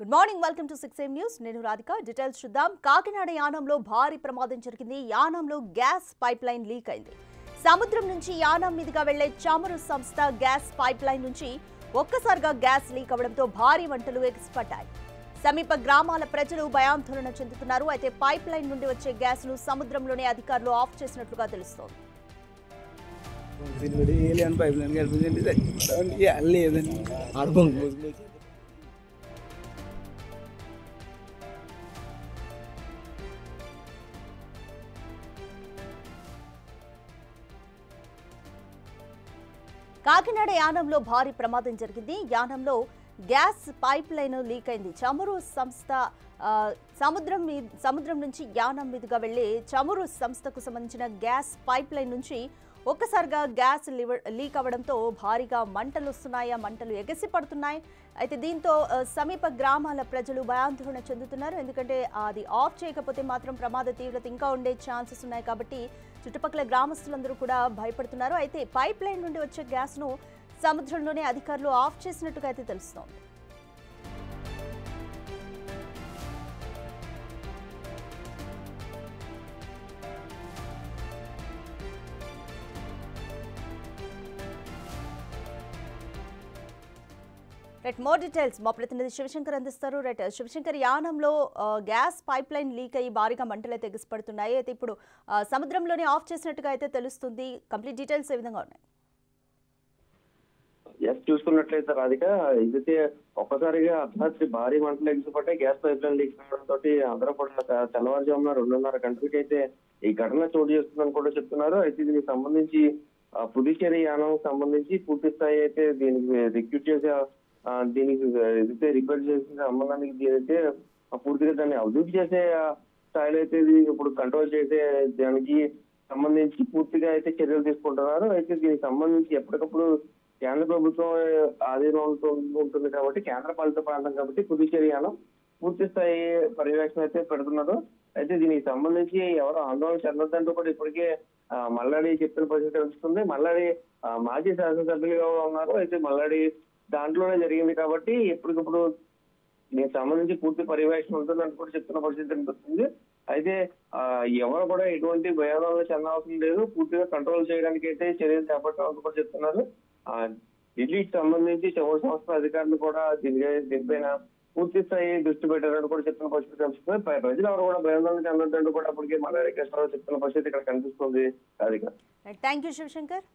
Good morning, welcome to 6am news. నేను Radhika. Details చూద్దాం. కాకినాడ యానంలో భారీ ప్రమాదం జరిగింది. యానంలో గ్యాస్ పైప్ లైన్ లీక్ అయింది. సముద్రం నుంచి యానం మీదుగా వెళ్లే చమురు సంస్థ గ్యాస్ పైప్ లైన్ నుంచి ఒక్కసారిగా గ్యాస్ లీక్ అవడంతో భారీ మంటలు ఎగిసిపడ్డాయి. సమీప గ్రామాల ప్రజలు భయాందోళన చెందుతున్నారు. అయితే పైప్ లైన్ నుండి వచ్చే గ్యాస్ ను సముద్రంలోనే అధికారులు ఆఫ్ చేసినట్లుగా తెలుస్తోంది. కాకినాడ యానంలో భారీ ప్రమాదం జరిగింది. యానంలో గ్యాస్ పైప్ లైన్ లీక్ అయింది. చమురు సంస్థ సముద్రం నుంచి యానం మీదుగా వెళ్లే చమురు సంస్థకు సంబంధించిన గ్యాస్ పైప్ లైన్ నుంచి ఒక్కసారిగా గ్యాస్ లీక్ అవడంతో భారీగా మంటలు వస్తున్నాయి. మంటలు ఎగసి పడుతున్నాయి. అయితే దీంతో సమీప గ్రామాల ప్రజలు భయాందోళన చెందుతున్నారు. ఎందుకంటే అది ఆఫ్ చేయకపోతే మాత్రం ప్రమాద తీవ్రత ఇంకా ఉండే ఛాన్సెస్ ఉన్నాయి. కాబట్టి చుట్టుపక్కల గ్రామస్తులందరూ కూడా భయపడుతున్నారు. అయితే పైప్ లైన్ నుండి వచ్చే గ్యాస్ను సముద్రంలోనే అధికారులు ఆఫ్ చేసినట్టుగా అయితే తెలుస్తోంది. మోర్ డీటెయిల్స్ మా ప్రతినిధి శివశంకర్ అందిస్తారు. శివశంకర్, యానంలో గ్యాస్ పైప్ లైన్ లీక్ అయ్యి భారీగా మంటలు అయితే ఎగిసిపడుతున్నాయి. అయితే ఇప్పుడు సముద్రంలోనే ఆఫ్ చేసినట్టుగా అయితే తెలుస్తుంది. కంప్లీట్ డీటెయిల్స్ ఏ విధంగా ఉన్నాయి? చూసుకున్నట్లయితే రాధిక, ఇదైతే ఒక్కసారిగా అర్ధరాత్రి భారీ మంటలు ఎగిసిపడ్డాయి. గ్యాస్ పైప్ లైన్ లీక్ అవడంతో అందరూ కూడా తెల్లవారుజామున 2:30 గంటలకి అయితే ఈ ఘటన చోటు చేస్తుందని కూడా చెప్తున్నారు. అయితే దీనికి సంబంధించి పుదుచ్చేరి యానం సంబంధించి పూర్తి స్థాయి అయితే దీనికి రిక్రూట్ చేసే దీనికి ఏదైతే రిపేర్ చేసిన సంబంధానికి దీనైతే పూర్తిగా దాన్ని అభివృద్ధి చేసే స్థాయిలో అయితే ఇప్పుడు కంట్రోల్ చేసే దానికి సంబంధించి పూర్తిగా అయితే చర్యలు తీసుకుంటున్నారు. అయితే దీనికి సంబంధించి ఎప్పటికప్పుడు కేంద్ర ప్రభుత్వం ఆధీనంలో ఉంటుంది కాబట్టి, కేంద్ర పాలిత ప్రాంతం కాబట్టి పుదుచ్చేరి యానం పూర్తి స్థాయి పర్యవేక్షణ అయితే పెడుతున్నారు. అయితే దీనికి సంబంధించి ఎవరు ఆందోళన చెందొద్దంటూ కూడా ఇప్పటికే మల్లాడి చెప్పిన పరిస్థితి తెలుస్తుంది. మల్లాడి మాజీ శాసనసభ్యులుగా ఉన్నారు. అయితే మల్లాడి దాంట్లోనే జరిగింది కాబట్టి ఎప్పటికప్పుడు దీనికి సంబంధించి పూర్తి పర్యవేక్షణ ఉంటుందని కూడా చెప్తున్న పరిస్థితి అనిపిస్తుంది. అయితే ఎవరు కూడా ఎటువంటి భయాందోళన చెందాల్సిన లేదు. పూర్తిగా కంట్రోల్ చేయడానికి అయితే చర్యలు చేపట్టాలని కూడా చెప్తున్నారు. ఢిల్లీకి సంబంధించి చమురు సంస్థ అధికారులు కూడా దీనిపైన పూర్తి స్థాయి దృష్టి పెట్టారని కూడా చెప్తున్న పరిస్థితి కనిపిస్తుంది. ప్రజలు ఎవరు కూడా భయాందోళన చెందొద్దంటూ కూడా అప్పటికే మల్లాడి కృష్ణరావు చెప్తున్న పరిస్థితి ఇక్కడ కనిపిస్తుంది. Thank you Shivshankar.